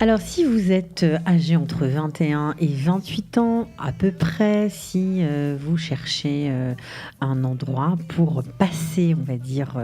Alors, si vous êtes âgé entre 21 et 28 ans, à peu près, si vous cherchez un endroit pour passer, on va dire,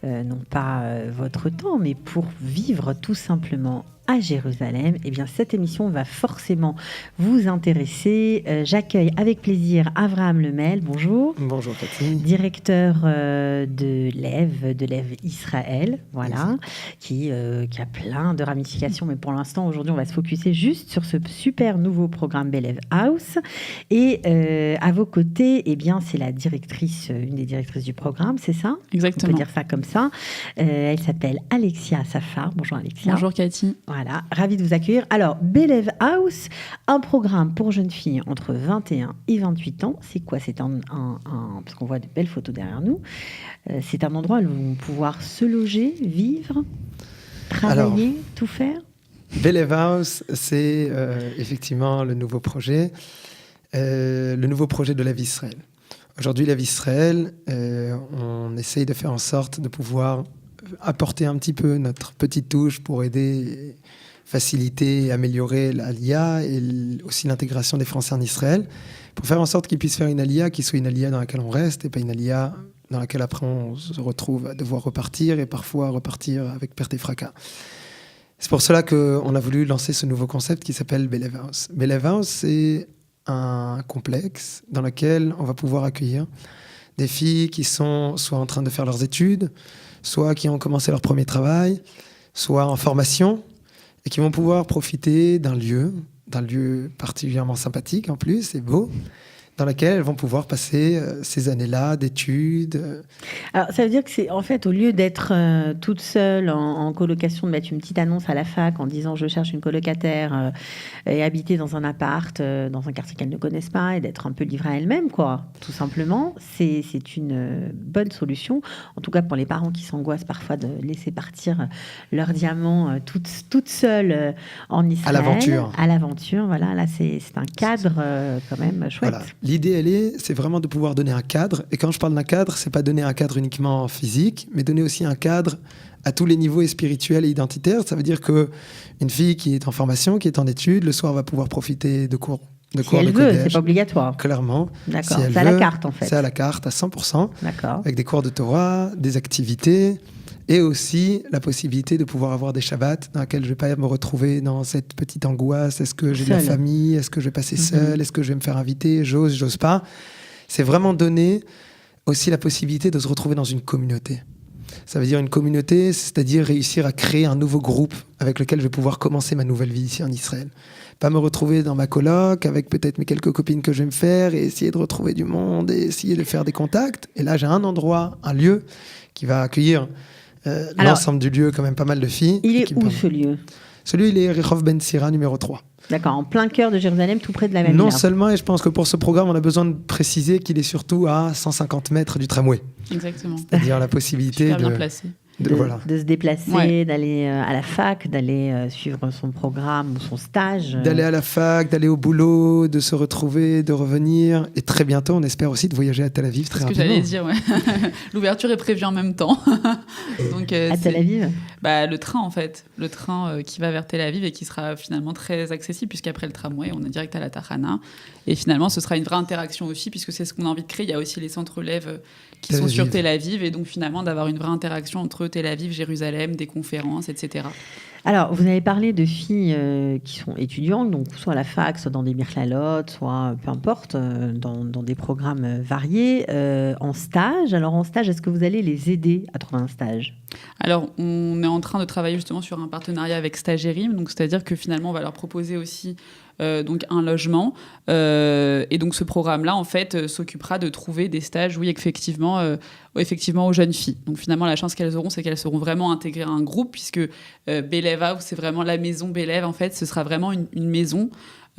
non pas votre temps, mais pour vivre tout simplement à Jérusalem, eh bien, cette émission va forcément vous intéresser. J'accueille avec plaisir Avraham Lemel. Bonjour. Bonjour Cathy. Directeur de l'EV Israël, voilà, qui a plein de ramifications, mais pour l'instant, aujourd'hui, on va se focuser juste sur ce super nouveau programme Belev House. Et à vos côtés, eh bien, c'est la directrice, une des directrices du programme, c'est ça ? Exactement. On peut dire ça comme ça. Elle s'appelle Alexia Safar. Bonjour Alexia. Bonjour Cathy. Voilà, ravie de vous accueillir. Alors, Belev House, un programme pour jeunes filles entre 21 et 28 ans. C'est quoi ? C'est parce qu'on voit de belles photos derrière nous. C'est un endroit où ils vont pouvoir se loger, vivre, travailler, tout faire. Belev House, c'est effectivement le nouveau projet de l'EV Israël. Aujourd'hui, l'EV Israël, on essaye de faire en sorte de pouvoir apporter un petit peu notre petite touche pour aider, faciliter et améliorer l'Aliyah et aussi l'intégration des Français en Israël, pour faire en sorte qu'ils puissent faire une Aliyah qui soit une Aliyah dans laquelle on reste et pas une Aliyah dans laquelle après on se retrouve à devoir repartir et parfois repartir avec perte et fracas. C'est pour cela qu'on a voulu lancer ce nouveau concept qui s'appelle Belev House. Belev House, c'est un complexe dans lequel on va pouvoir accueillir des filles qui sont soit en train de faire leurs études, soit qui ont commencé leur premier travail, soit en formation, et qui vont pouvoir profiter d'un lieu particulièrement sympathique en plus, et beau, dans lequel elles vont pouvoir passer ces années-là d'études. Alors, ça veut dire que c'est, en fait, au lieu d'être toute seule en colocation, de mettre une petite annonce à la fac en disant « je cherche une colocataire et habiter dans un appart, dans un quartier qu'elles ne connaissent pas » et d'être un peu livrée à elle-même, quoi, tout simplement, c'est une bonne solution. En tout cas, pour les parents qui s'angoissent parfois de laisser partir leurs diamants toutes seules en Israël. À l'aventure, voilà. Là, c'est un cadre quand même chouette. Voilà. L'idée, c'est vraiment de pouvoir donner un cadre. Et quand je parle d'un cadre, c'est pas donner un cadre uniquement physique, mais donner aussi un cadre à tous les niveaux et spirituels et identitaires. Ça veut dire qu'une fille qui est en formation, qui est en études, le soir va pouvoir profiter de cours. Si elle veut, c'est pas obligatoire. Clairement. D'accord. C'est à la carte, en fait. C'est à la carte, à 100%. D'accord. Avec des cours de Torah, des activités. Et aussi la possibilité de pouvoir avoir des Shabbats dans lesquels je ne vais pas me retrouver dans cette petite angoisse. Est-ce que j'ai de la famille ? Est-ce que je vais passer seul ? Est-ce que je vais me faire inviter ? J'ose pas. C'est vraiment donner aussi la possibilité de se retrouver dans une communauté. Ça veut dire une communauté, c'est-à-dire réussir à créer un nouveau groupe avec lequel je vais pouvoir commencer ma nouvelle vie ici en Israël. Pas me retrouver dans ma coloc avec peut-être mes quelques copines que je vais me faire et essayer de retrouver du monde et essayer de faire des contacts. Et là, j'ai un endroit, un lieu qui va accueillir l'ensemble du lieu, quand même pas mal de filles. Il est où ce lieu ? Celui, il est Rehov Ben Sira, numéro 3. D'accord, en plein cœur de Jérusalem, tout près de la même ville. Non seulement, et je pense que pour ce programme, on a besoin de préciser qu'il est surtout à 150 mètres du tramway. Exactement. C'est-à-dire la possibilité de se déplacer, d'aller à la fac, d'aller suivre son programme ou son stage. D'aller à la fac, d'aller au boulot, de se retrouver, de revenir. Et très bientôt, on espère aussi de voyager à Tel Aviv très rapidement. C'est ce que j'allais dire, ouais. L'ouverture est prévue en même temps. Donc, à Tel Aviv ? Le train, en fait. Le train qui va vers Tel Aviv et qui sera finalement très accessible, puisqu'après le tramway, on est direct à la Tahana. Et finalement, ce sera une vraie interaction aussi, puisque c'est ce qu'on a envie de créer. Il y a aussi les centres élèves qui sont sur Tel Aviv, et donc finalement d'avoir une vraie interaction entre Tel Aviv, Jérusalem, des conférences, etc. Alors, vous avez parlé de filles qui sont étudiantes, donc soit à la fac, soit dans des mirclalot, soit peu importe, dans des programmes variés, en stage. Alors, en stage, est-ce que vous allez les aider à trouver un stage ? Alors, on est en train de travailler justement sur un partenariat avec Stagérim, donc c'est-à-dire que finalement, on va leur proposer aussi donc un logement. Et donc, ce programme-là, en fait, s'occupera de trouver des stages, oui, effectivement, aux jeunes filles. Donc, finalement, la chance qu'elles auront, c'est qu'elles seront vraiment intégrées à un groupe, puisque Belev House, c'est vraiment la maison Belev, en fait. Ce sera vraiment une maison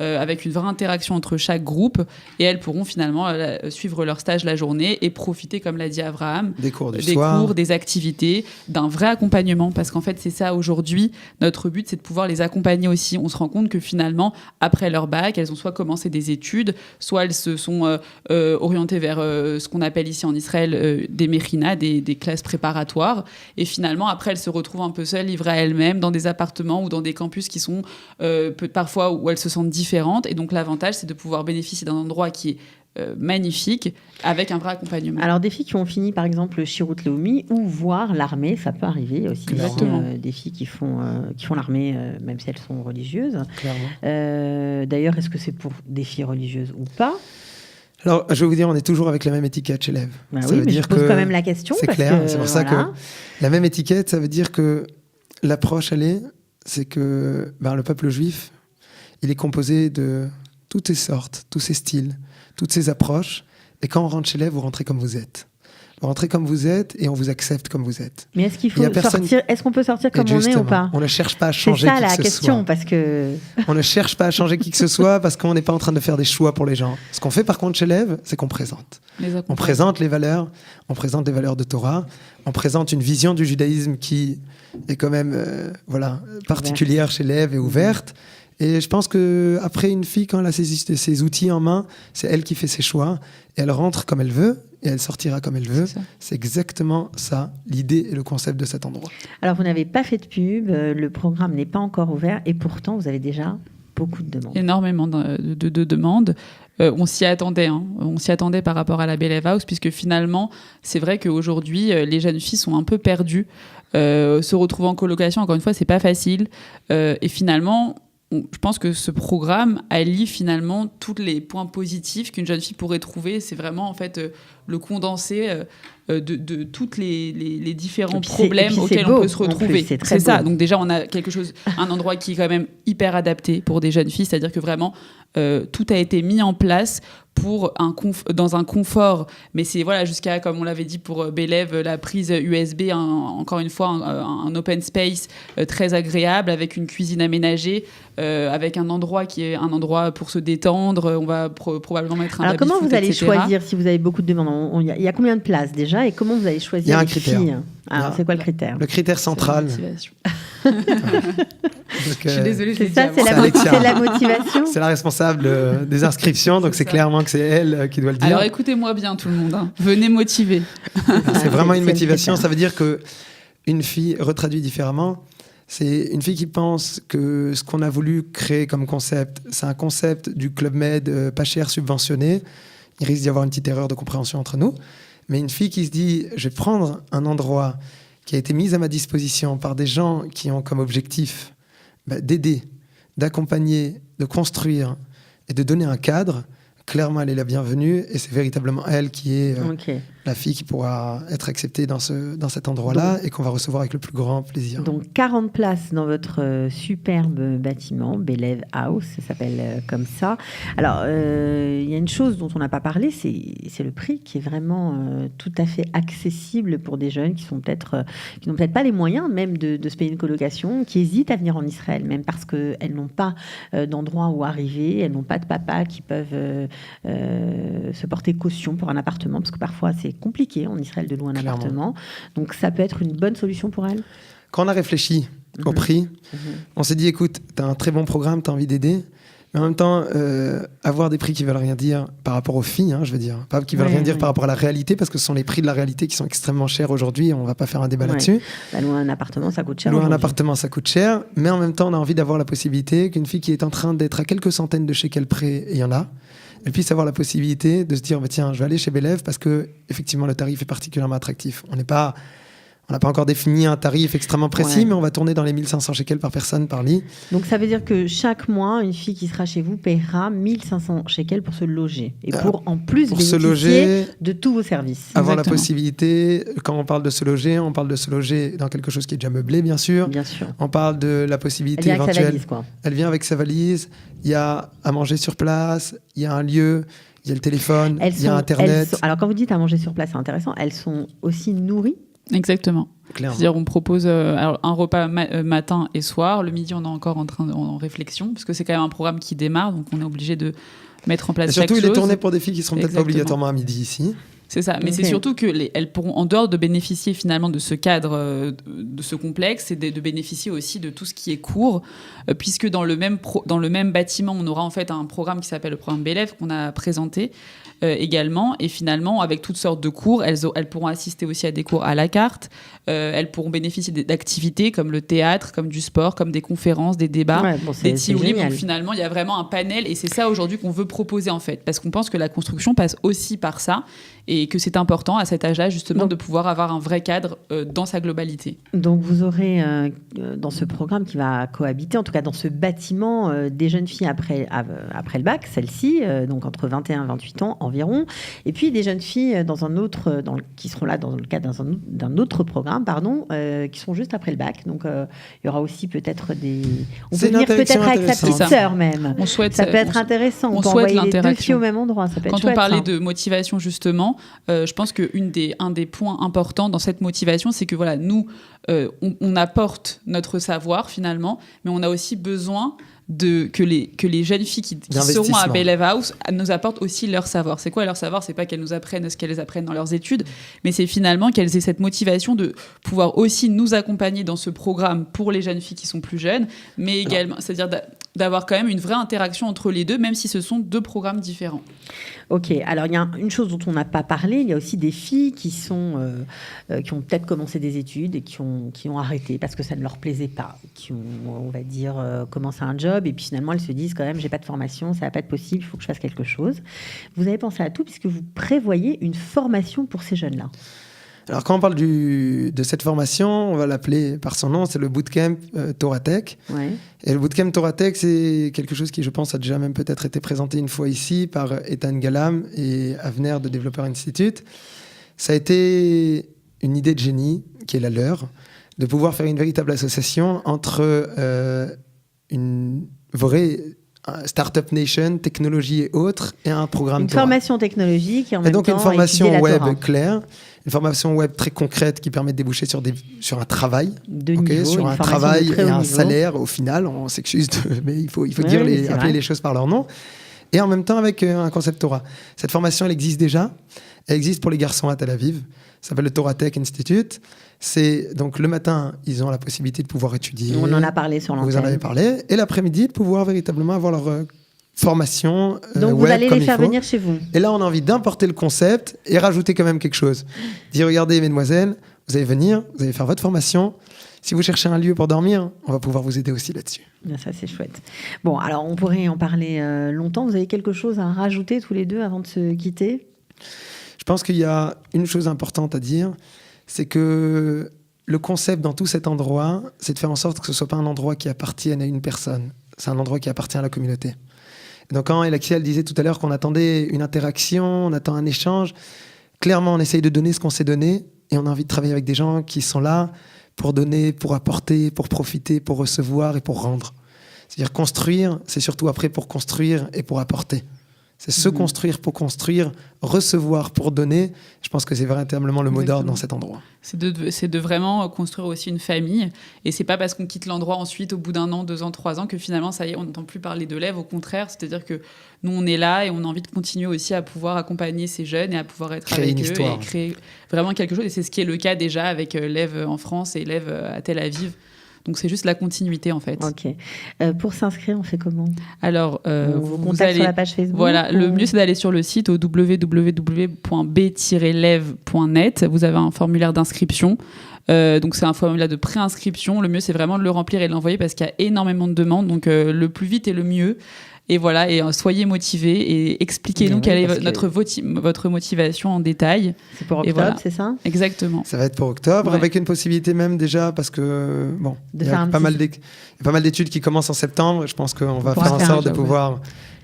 avec une vraie interaction entre chaque groupe, et elles pourront finalement suivre leur stage la journée et profiter, comme l'a dit Abraham, des cours des activités, d'un vrai accompagnement, parce qu'en fait c'est ça aujourd'hui, notre but c'est de pouvoir les accompagner aussi. On se rend compte que finalement après leur bac, elles ont soit commencé des études, soit elles se sont orientées vers ce qu'on appelle ici en Israël des mechina, des classes préparatoires, et finalement après elles se retrouvent un peu seules, livrées à elles-mêmes dans des appartements ou dans des campus qui sont parfois où elles se sentent différentes, et donc l'avantage c'est de pouvoir bénéficier d'un endroit qui est magnifique, avec un vrai accompagnement. Alors, des filles qui ont fini, par exemple, Shirut Leumi ou voir l'armée, ça peut arriver aussi. Des filles qui font l'armée, même si elles sont religieuses. D'ailleurs, est-ce que c'est pour des filles religieuses ou pas ? Alors, je vais vous dire, on est toujours avec la même étiquette chez l'EV. Oui, mais je pose quand même la question. C'est clair, c'est pour ça que la même étiquette, ça veut dire que l'approche, c'est que le peuple juif, il est composé de toutes ces sortes, tous ces styles, toutes ces approches. Et quand on rentre chez l'EV, vous rentrez comme vous êtes. Vous rentrez comme vous êtes et on vous accepte comme vous êtes. Mais est-ce qu'il faut sortir ? Est-ce qu'on peut sortir comme on est ou pas ? On ne cherche pas à changer qui que ce soit. C'est ça la question, parce que... On ne cherche pas à changer qui que ce soit parce qu'on n'est pas en train de faire des choix pour les gens. Ce qu'on fait par contre chez l'EV, c'est qu'on présente. On présente les valeurs, on présente les valeurs de Torah, on présente une vision du judaïsme qui est quand même particulière chez l'EV et ouverte. Et je pense qu'après, une fille, quand elle a ses outils en main, c'est elle qui fait ses choix. Et elle rentre comme elle veut et elle sortira comme elle veut. C'est exactement ça, l'idée et le concept de cet endroit. Alors, vous n'avez pas fait de pub, le programme n'est pas encore ouvert et pourtant, vous avez déjà beaucoup de demandes. Énormément de demandes. On s'y attendait. On s'y attendait par rapport à la Belev House, puisque finalement, c'est vrai qu'aujourd'hui, les jeunes filles sont un peu perdues. Se retrouver en colocation, encore une fois, c'est pas facile. Et finalement... je pense que ce programme allie finalement tous les points positifs qu'une jeune fille pourrait trouver. C'est vraiment en fait le condensé de tous les différents problèmes auxquels on peut se retrouver. C'est ça. Donc déjà, on a un endroit qui est quand même hyper adapté pour des jeunes filles. C'est-à-dire que vraiment, tout a été mis en place dans un confort, mais c'est jusqu'à, comme on l'avait dit pour Belev, la prise USB, encore une fois un open space très agréable, avec une cuisine aménagée, avec un endroit qui est un endroit pour se détendre. On va probablement mettre un Alors comment vous allez choisir si vous avez beaucoup de demandes ? Il y a combien de places déjà, et comment vous allez choisir ? Il y a un critère. Alors c'est quoi le critère ? Le critère central. Donc, je suis désolée, c'est la motivation. C'est la responsable des inscriptions, donc c'est clairement que c'est elle qui doit le dire. Alors écoutez-moi bien tout le monde, venez motiver. C'est vraiment une motivation, ça veut dire qu'une fille, retraduit différemment, c'est une fille qui pense que ce qu'on a voulu créer comme concept, c'est un concept du Club Med pas cher subventionné. Il risque d'y avoir une petite erreur de compréhension entre nous. Mais une fille qui se dit, je vais prendre un endroit qui a été mis à ma disposition par des gens qui ont comme objectif d'aider, d'accompagner, de construire et de donner un cadre. Clairement, elle est la bienvenue et c'est véritablement elle qui est la fille qui pourra être acceptée dans cet endroit-là et qu'on va recevoir avec le plus grand plaisir. Donc 40 places dans votre superbe bâtiment, Belev House, ça s'appelle comme ça. Alors, il y a une chose dont on n'a pas parlé, c'est le prix qui est vraiment tout à fait accessible pour des jeunes qui n'ont peut-être pas les moyens même de se payer une colocation, qui hésitent à venir en Israël, même parce qu'elles n'ont pas d'endroit où arriver, elles n'ont pas de papa qui peuvent se porter caution pour un appartement, parce que parfois c'est compliqué en Israël de louer un appartement. Donc ça peut être une bonne solution pour elle. Quand on a réfléchi au prix, on s'est dit, écoute, tu as un très bon programme, tu as envie d'aider, mais en même temps, avoir des prix qui veulent rien dire par rapport aux filles, je veux dire, pas qui veulent rien dire par rapport à la réalité, parce que ce sont les prix de la réalité qui sont extrêmement chers aujourd'hui, et on va pas faire un débat là-dessus. Louer un appartement, ça coûte cher. Louer un appartement, ça coûte cher, mais en même temps, on a envie d'avoir la possibilité qu'une fille qui est en train d'être à quelques centaines de shekels près, et il y en a, elle puisse avoir la possibilité de se dire, tiens, je vais aller chez Belev parce que effectivement le tarif est particulièrement attractif. On n'a pas encore défini un tarif extrêmement précis, mais on va tourner dans les 1500 shekels par personne, par lit. Donc ça veut dire que chaque mois, une fille qui sera chez vous paiera 1500 shekels pour se loger. Et pour en plus bénéficier de tous vos services. Avoir la possibilité, quand on parle de se loger dans quelque chose qui est déjà meublé, bien sûr. Bien sûr. On parle de la possibilité éventuelle. Elle vient avec sa valise, quoi. Elle vient avec sa valise. Il y a à manger sur place, il y a un lieu, il y a le téléphone, il y a Internet. Alors quand vous dites à manger sur place, c'est intéressant. Elles sont aussi nourries. Exactement. Clairement. C'est-à-dire on propose alors, un repas matin et soir. Le midi, on est encore en réflexion, parce que c'est quand même un programme qui démarre, donc on est obligé de mettre en place Et surtout, chaque il chose. est tourné pour des filles qui ne seront peut-être pas Exactement. obligatoirement à midi ici. C'est ça, mais c'est surtout qu'elles pourront, en dehors de bénéficier finalement de ce cadre, de ce complexe, c'est de bénéficier aussi de tout ce qui est cours, puisque dans le même bâtiment, on aura en fait un programme qui s'appelle le programme BELEV qu'on a présenté également, et finalement, avec toutes sortes de cours, elles pourront assister aussi à des cours à la carte, elles pourront bénéficier d'activités comme le théâtre, comme du sport, comme des conférences, des débats, des tirs. Donc finalement, il y a vraiment un panel, et c'est ça aujourd'hui qu'on veut proposer en fait, parce qu'on pense que la construction passe aussi par ça, et que c'est important à cet âge-là justement de pouvoir avoir un vrai cadre dans sa globalité. Donc vous aurez dans ce programme qui va cohabiter, en tout cas dans ce bâtiment, des jeunes filles après le bac, celles-ci, donc entre 21 et 28 ans environ, et puis des jeunes filles qui seront là dans le cadre d'un autre programme, qui seront juste après le bac. Donc il y aura aussi peut-être on peut venir peut-être avec sa petite sœur même. Ça peut être intéressant. On peut envoyer les deux filles au même endroit. Ça peut être chouette, on parlait de motivation justement, je pense qu'un des points importants dans cette motivation, c'est que voilà, nous, on apporte notre savoir finalement, mais on a aussi besoin que les jeunes filles qui seront à BELEV House nous apportent aussi leur savoir. C'est quoi leur savoir ? C'est pas qu'elles nous apprennent ce qu'elles apprennent dans leurs études, mais c'est finalement qu'elles aient cette motivation de pouvoir aussi nous accompagner dans ce programme pour les jeunes filles qui sont plus jeunes, mais également, c'est-à-dire d'avoir quand même une vraie interaction entre les deux, même si ce sont deux programmes différents. Ok, alors il y a une chose dont on n'a pas parlé, il y a aussi des filles qui ont peut-être commencé des études et qui ont arrêté parce que ça ne leur plaisait pas, qui ont, on va dire, commencé un job et puis finalement elles se disent quand même j'ai pas de formation, ça va pas être possible, il faut que je fasse quelque chose. Vous avez pensé à tout puisque vous prévoyez une formation pour ces jeunes-là. Alors, quand on parle de cette formation, on va l'appeler par son nom, c'est le Bootcamp Thoratech. Ouais. Et le Bootcamp Thoratech, c'est quelque chose qui, je pense, a déjà même peut-être été présenté une fois ici par Ethan Galam et Avner de Developer Institute. Ça a été une idée de génie, qui est la leur, de pouvoir faire une véritable association entre une vraie Startup Nation, technologie et autres, et un programme Une formation technologique et en même donc temps une formation web Torah. claire, une formation web très concrète qui permet de déboucher sur un travail, de niveau, sur un travail et un salaire au final. On s'excuse, mais il faut appeler les choses par leur nom. Et en même temps avec un concept Torah. Cette formation, elle existe déjà. Elle existe pour les garçons à Tel Aviv. Ça s'appelle le Torah Tech Institute. C'est donc le matin, ils ont la possibilité de pouvoir étudier. On en a parlé sur l'antenne. Vous en avez parlé. Et l'après-midi, de pouvoir véritablement avoir leur formation donc vous allez les faire venir chez vous. Et là, on a envie d'importer le concept et rajouter quand même quelque chose. Dire, regardez, mesdemoiselles, vous allez venir, vous allez faire votre formation. Si vous cherchez un lieu pour dormir, on va pouvoir vous aider aussi là-dessus. Ça, c'est chouette. Bon, alors, on pourrait en parler longtemps. Vous avez quelque chose à rajouter tous les deux avant de se quitter ? Je pense qu'il y a une chose importante à dire, c'est que le concept dans tout cet endroit, c'est de faire en sorte que ce ne soit pas un endroit qui appartienne à une personne. C'est un endroit qui appartient à la communauté. Et donc, quand Elaxiel disait tout à l'heure qu'on attendait une interaction, on attend un échange, clairement, on essaye de donner ce qu'on s'est donné et on a envie de travailler avec des gens qui sont là pour donner, pour apporter, pour profiter, pour recevoir et pour rendre. C'est-à-dire construire, c'est surtout après pour construire et pour apporter. C'est se construire pour construire, recevoir pour donner. Je pense que c'est véritablement le mot d'ordre dans cet endroit. C'est de vraiment construire aussi une famille. Et c'est pas parce qu'on quitte l'endroit ensuite, au bout d'un an, 2 ans, 3 ans, que finalement, ça y est, on n'entend plus parler de l'EV. Au contraire, c'est-à-dire que nous, on est là et on a envie de continuer aussi à pouvoir accompagner ces jeunes et à pouvoir être avec eux et créer vraiment quelque chose. Et c'est ce qui est le cas déjà avec l'EV en France et l'EV à Tel Aviv. Donc, c'est juste la continuité, en fait. Ok. Pour s'inscrire, on fait comment ? Alors, vous contactez sur la page Facebook ? Voilà, le mieux, c'est d'aller sur le site au www.b-lev.net. Vous avez un formulaire d'inscription. Donc, c'est un formulaire de préinscription. Le mieux, c'est vraiment de le remplir et de l'envoyer parce qu'il y a énormément de demandes. Donc, le plus vite est le mieux. Et voilà, et soyez motivés et expliquez-nous quelle est votre motivation en détail. C'est pour octobre, c'est ça ? Exactement. Ça va être pour octobre, avec une possibilité même déjà, parce que il y a pas mal d'études qui commencent en septembre. Je pense qu'on va faire en sorte de pouvoir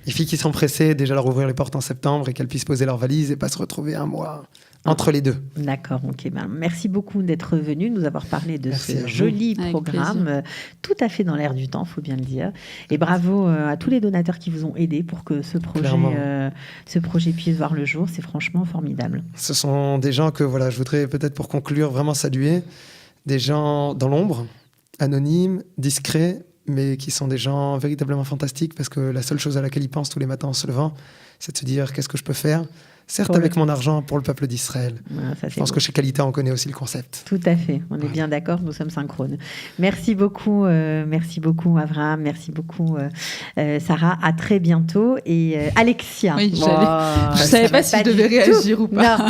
Les filles qui sont pressées, déjà leur ouvrir les portes en septembre et qu'elles puissent poser leurs valises et pas se retrouver un mois entre les deux. D'accord, ok. Ben, merci beaucoup d'être venu, de nous avoir parlé de Merci ce joli programme, tout à fait dans l'air du temps, il faut bien le dire. Et bravo à tous les donateurs qui vous ont aidé pour que ce projet puisse voir le jour. C'est franchement formidable. Ce sont des gens que je voudrais peut-être pour conclure vraiment saluer, des gens dans l'ombre, anonymes, discrets, mais qui sont des gens véritablement fantastiques parce que la seule chose à laquelle ils pensent tous les matins en se levant, c'est de se dire qu'est-ce que je peux faire, certes avec mon argent pour le peuple d'Israël. Je pense que chez Qualita, on connaît aussi le concept. Tout à fait, on est bien d'accord, nous sommes synchrones. Merci beaucoup Avraham, merci beaucoup Sarah, à très bientôt. Et Alexia. Oui, je ne savais pas si je devais réagir ou pas.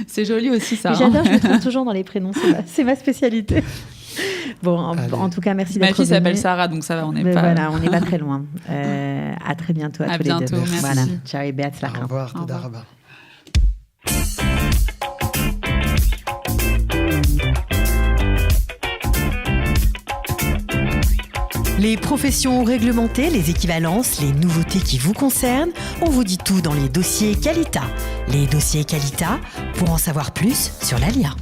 C'est joli aussi ça. J'adore, je me trompe toujours dans les prénoms, c'est ma spécialité. Bon, en tout cas, merci d'être venu. Ma fille s'appelle Sarah, donc ça va, on n'est pas... Voilà, on n'est pas très loin. À très bientôt à tous les deux. Merci. Voilà. Ciao et Beatzlacha. Au revoir, Toda Rabba. Les professions réglementées, les équivalences, les nouveautés qui vous concernent, on vous dit tout dans les dossiers Qualita. Les dossiers Qualita, pour en savoir plus sur l'ALIA.